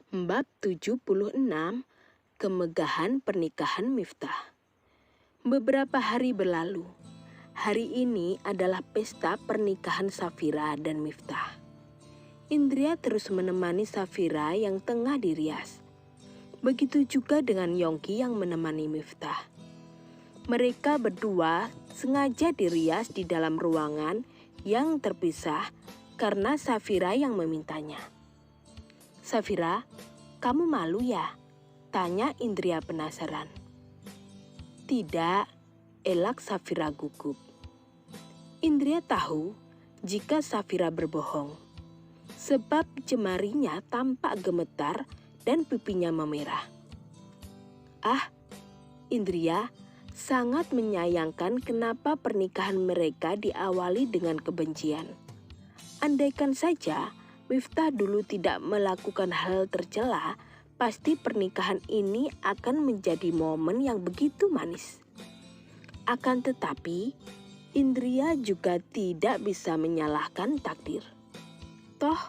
Bab 76, Kemegahan Pernikahan Miftah. Beberapa hari berlalu. Hari ini adalah pesta pernikahan Safira dan Miftah. Indria terus menemani Safira yang tengah dirias. Begitu juga dengan Yongki yang menemani Miftah. Mereka berdua sengaja dirias di dalam ruangan yang terpisah karena Safira yang memintanya. "Safira, kamu malu ya?" tanya Indria penasaran. "Tidak," elak Safira gugup. Indria tahu jika Safira berbohong, sebab jemarinya tampak gemetar dan pipinya memerah. Indria sangat menyayangkan kenapa pernikahan mereka diawali dengan kebencian. Andaikan saja Miftah dulu tidak melakukan hal tercela, pasti pernikahan ini akan menjadi momen yang begitu manis. Akan tetapi, Indria juga tidak bisa menyalahkan takdir. Toh,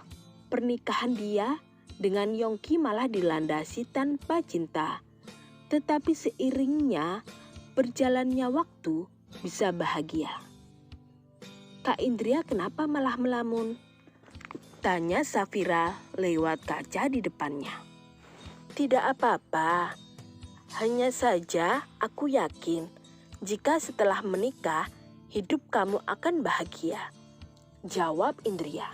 pernikahan dia dengan Yongki malah dilandasi tanpa cinta. Tetapi seiringnya berjalannya waktu bisa bahagia. "Kak Indria kenapa malah melamun?" tanya Safira lewat kaca di depannya. "Tidak apa-apa, hanya saja aku yakin jika setelah menikah hidup kamu akan bahagia," jawab Indria.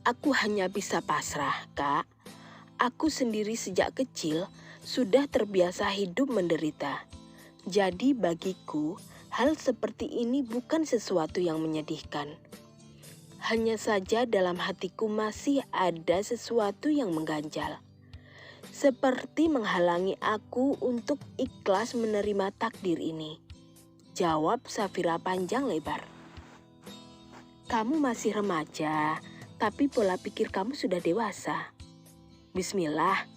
"Aku hanya bisa pasrah, Kak. Aku sendiri sejak kecil sudah terbiasa hidup menderita. Jadi bagiku hal seperti ini bukan sesuatu yang menyedihkan. Hanya saja dalam hatiku masih ada sesuatu yang mengganjal. Seperti menghalangi aku untuk ikhlas menerima takdir ini," jawab Safira panjang lebar. "Kamu masih remaja, tapi pola pikir kamu sudah dewasa. Bismillah,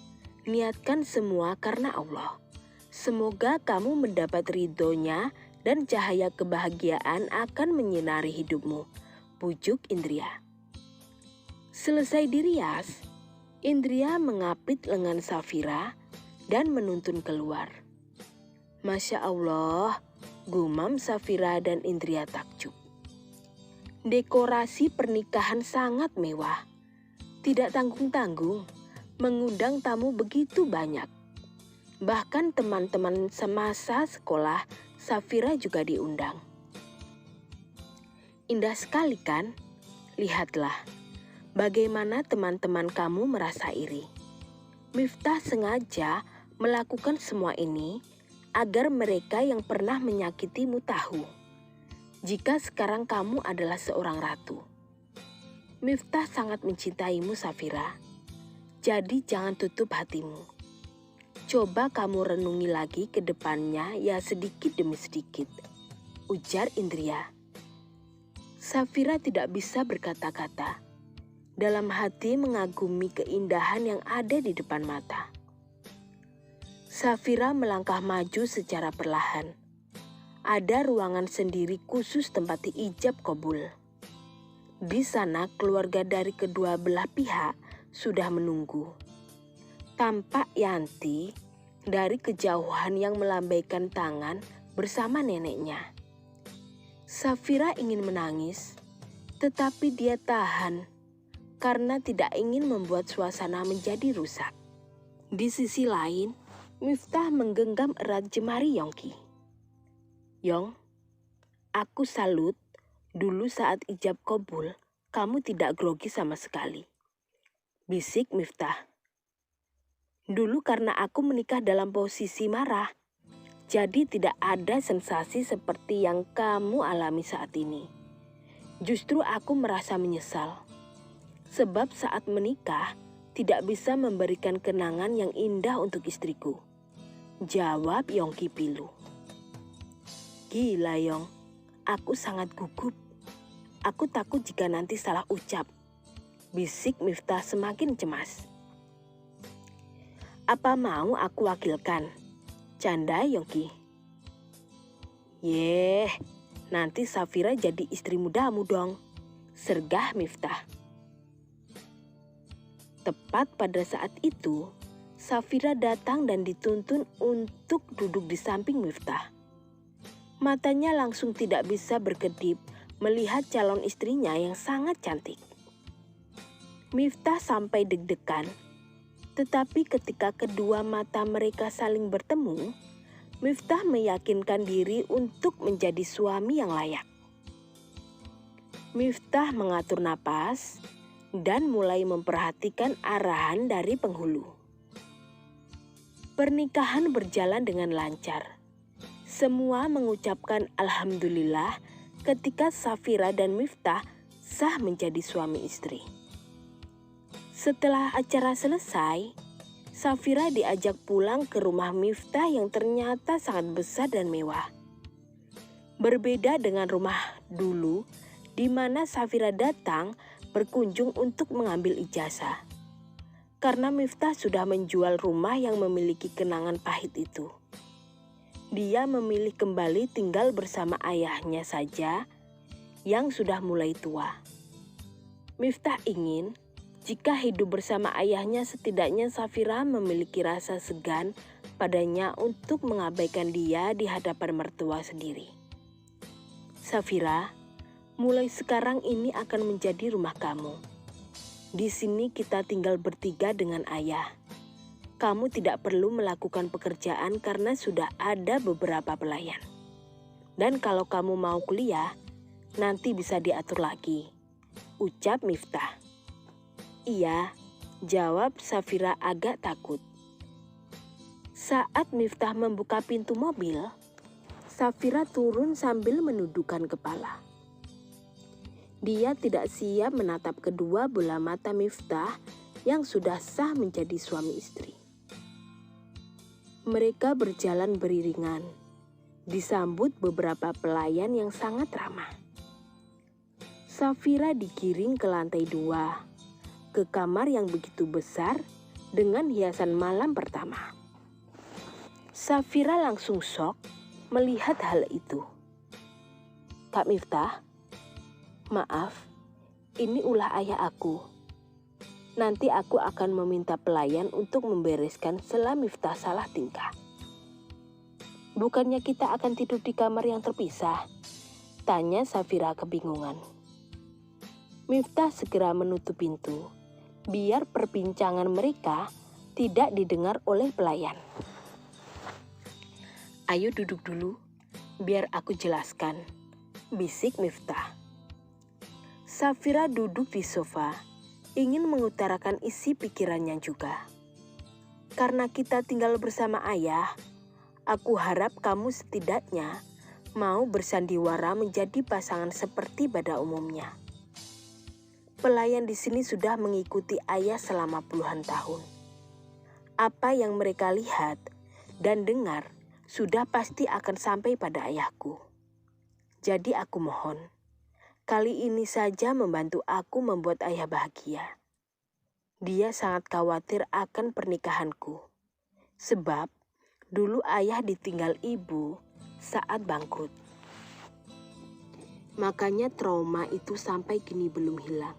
niatkan semua karena Allah. Semoga kamu mendapat ridhonya dan cahaya kebahagiaan akan menyinari hidupmu," pujuk Indria. Selesai dirias, Indria mengapit lengan Safira dan menuntun keluar. "Masya Allah," gumam Safira dan Indria takjub. Dekorasi pernikahan sangat mewah. Tidak tanggung-tanggung, mengundang tamu begitu banyak. Bahkan teman-teman semasa sekolah Safira juga diundang. "Indah sekali kan? Lihatlah, bagaimana teman-teman kamu merasa iri. Miftah sengaja melakukan semua ini agar mereka yang pernah menyakitimu tahu jika sekarang kamu adalah seorang ratu. Miftah sangat mencintaimu, Safira. Jadi jangan tutup hatimu. Coba kamu renungi lagi ke depannya ya sedikit demi sedikit," ujar Indria. Safira tidak bisa berkata-kata. Dalam hati mengagumi keindahan yang ada di depan mata. Safira melangkah maju secara perlahan. Ada ruangan sendiri khusus tempat ijab kabul. Di sana keluarga dari kedua belah pihak sudah menunggu. Tampak Yanti dari kejauhan yang melambaikan tangan bersama neneknya. Safira ingin menangis, tetapi dia tahan karena tidak ingin membuat suasana menjadi rusak. Di sisi lain, Miftah menggenggam erat jemari Yongki. "Yong, aku salut dulu saat ijab kabul, kamu tidak grogi sama sekali," bisik Miftah. "Dulu karena aku menikah dalam posisi marah, jadi tidak ada sensasi seperti yang kamu alami saat ini. Justru aku merasa menyesal, sebab saat menikah tidak bisa memberikan kenangan yang indah untuk istriku," jawab Yongki pilu. "Gila Yong, aku sangat gugup. Aku takut jika nanti salah ucap," bisik Miftah semakin cemas. "Apa mau aku wakilkan?" canda Yongki. "Yeh, nanti Safira jadi istri mudamu dong," sergah Miftah. Tepat pada saat itu, Safira datang dan dituntun untuk duduk di samping Miftah. Matanya langsung tidak bisa berkedip melihat calon istrinya yang sangat cantik. Miftah sampai deg-degan, tetapi ketika kedua mata mereka saling bertemu, Miftah meyakinkan diri untuk menjadi suami yang layak. Miftah mengatur napas dan mulai memperhatikan arahan dari penghulu. Pernikahan berjalan dengan lancar. Semua mengucapkan alhamdulillah ketika Safira dan Miftah sah menjadi suami istri. Setelah acara selesai, Safira diajak pulang ke rumah Miftah yang ternyata sangat besar dan mewah. Berbeda dengan rumah dulu, di mana Safira datang berkunjung untuk mengambil ijazah. Karena Miftah sudah menjual rumah yang memiliki kenangan pahit itu. Dia memilih kembali tinggal bersama ayahnya saja yang sudah mulai tua. Miftah ingin jika hidup bersama ayahnya setidaknya Safira memiliki rasa segan padanya untuk mengabaikan dia di hadapan mertua sendiri. Safira, mulai sekarang ini akan menjadi rumah kamu. Di sini kita tinggal bertiga dengan ayah. Kamu tidak perlu melakukan pekerjaan karena sudah ada beberapa pelayan. Dan kalau kamu mau kuliah, nanti bisa diatur lagi, ucap Miftah. Iya, jawab Safira agak takut. Saat Miftah membuka pintu mobil, Safira turun sambil menundukkan kepala. Dia tidak siap menatap kedua bola mata Miftah yang sudah sah menjadi suami istri. Mereka berjalan beriringan, disambut beberapa pelayan yang sangat ramah. Safira digiring ke lantai 2, ke kamar yang begitu besar dengan hiasan malam pertama. Safira langsung shock melihat hal itu. Kak Miftah, maaf, ini ulah ayah aku. Nanti aku akan meminta pelayan untuk membereskan selama Miftah salah tingkah. Bukannya kita akan tidur di kamar yang terpisah? Tanya Safira kebingungan. Miftah segera menutup pintu, biar perbincangan mereka tidak didengar oleh pelayan. Ayo duduk dulu, biar aku jelaskan, bisik Miftah. Safira duduk di sofa, ingin mengutarakan isi pikirannya juga. Karena kita tinggal bersama ayah, aku harap kamu setidaknya mau bersandiwara menjadi pasangan seperti pada umumnya. Pelayan di sini sudah mengikuti ayah selama puluhan tahun. Apa yang mereka lihat dan dengar sudah pasti akan sampai pada ayahku. Jadi aku mohon, kali ini saja membantu aku membuat ayah bahagia. Dia sangat khawatir akan pernikahanku. Sebab dulu ayah ditinggal ibu saat bangkrut. Makanya trauma itu sampai kini belum hilang.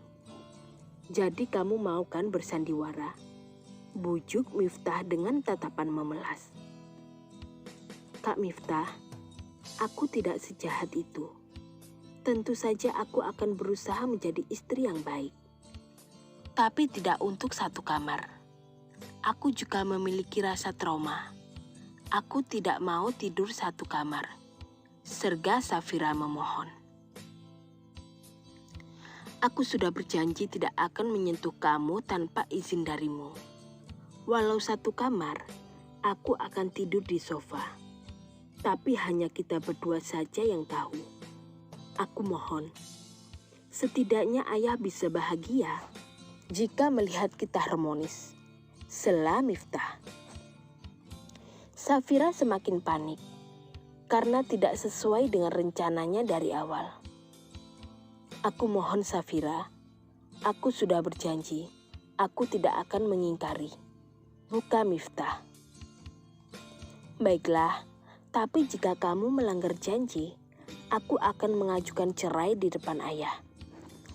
Jadi kamu mau kan bersandiwara? Bujuk Miftah dengan tatapan memelas. Kak Miftah, aku tidak sejahat itu. Tentu saja aku akan berusaha menjadi istri yang baik. Tapi tidak untuk satu kamar. Aku juga memiliki rasa trauma. Aku tidak mau tidur satu kamar. Serga Safira memohon. Aku sudah berjanji tidak akan menyentuh kamu tanpa izin darimu. Walau satu kamar, aku akan tidur di sofa. Tapi hanya kita berdua saja yang tahu. Aku mohon, setidaknya ayah bisa bahagia jika melihat kita harmonis. Sela Miftah. Safira semakin panik karena tidak sesuai dengan rencananya dari awal. Aku mohon Safira, aku sudah berjanji, aku tidak akan mengingkari. Buka Miftah. Baiklah, tapi jika kamu melanggar janji, aku akan mengajukan cerai di depan ayah.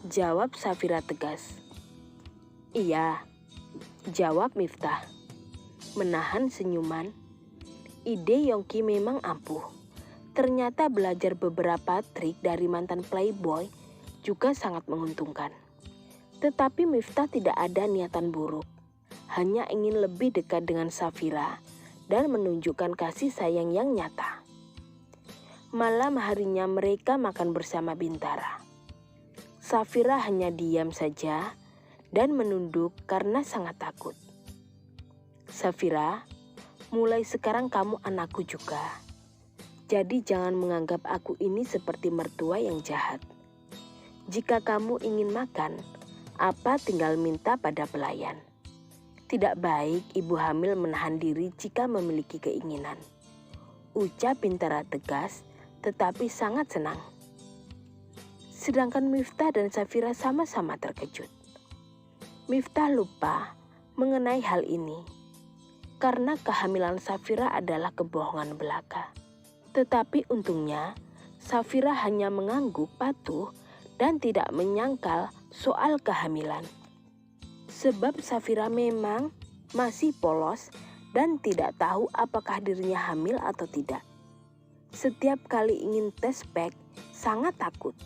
Jawab Safira tegas. Iya, Jawab Miftah, menahan senyuman. Ide Yongki memang ampuh. Ternyata belajar beberapa trik dari mantan playboy juga sangat menguntungkan. Tetapi Miftah tidak ada niatan buruk. Hanya ingin lebih dekat dengan Safira dan menunjukkan kasih sayang yang nyata. Malam harinya mereka makan bersama Bintara. Safira hanya diam saja dan menunduk karena sangat takut. Safira, mulai sekarang kamu anakku juga. Jadi jangan menganggap aku ini seperti mertua yang jahat. Jika kamu ingin makan, apa tinggal minta pada pelayan. Tidak baik ibu hamil menahan diri jika memiliki keinginan. Ucap Bintara tegas, tetapi sangat senang. Sedangkan Miftah dan Safira sama-sama terkejut. Miftah lupa mengenai hal ini, karena kehamilan Safira adalah kebohongan belaka. Tetapi untungnya, Safira hanya mengangguk patuh dan tidak menyangkal soal kehamilan. Sebab Safira memang masih polos dan tidak tahu apakah dirinya hamil atau tidak. Setiap kali ingin tes pack, sangat takut.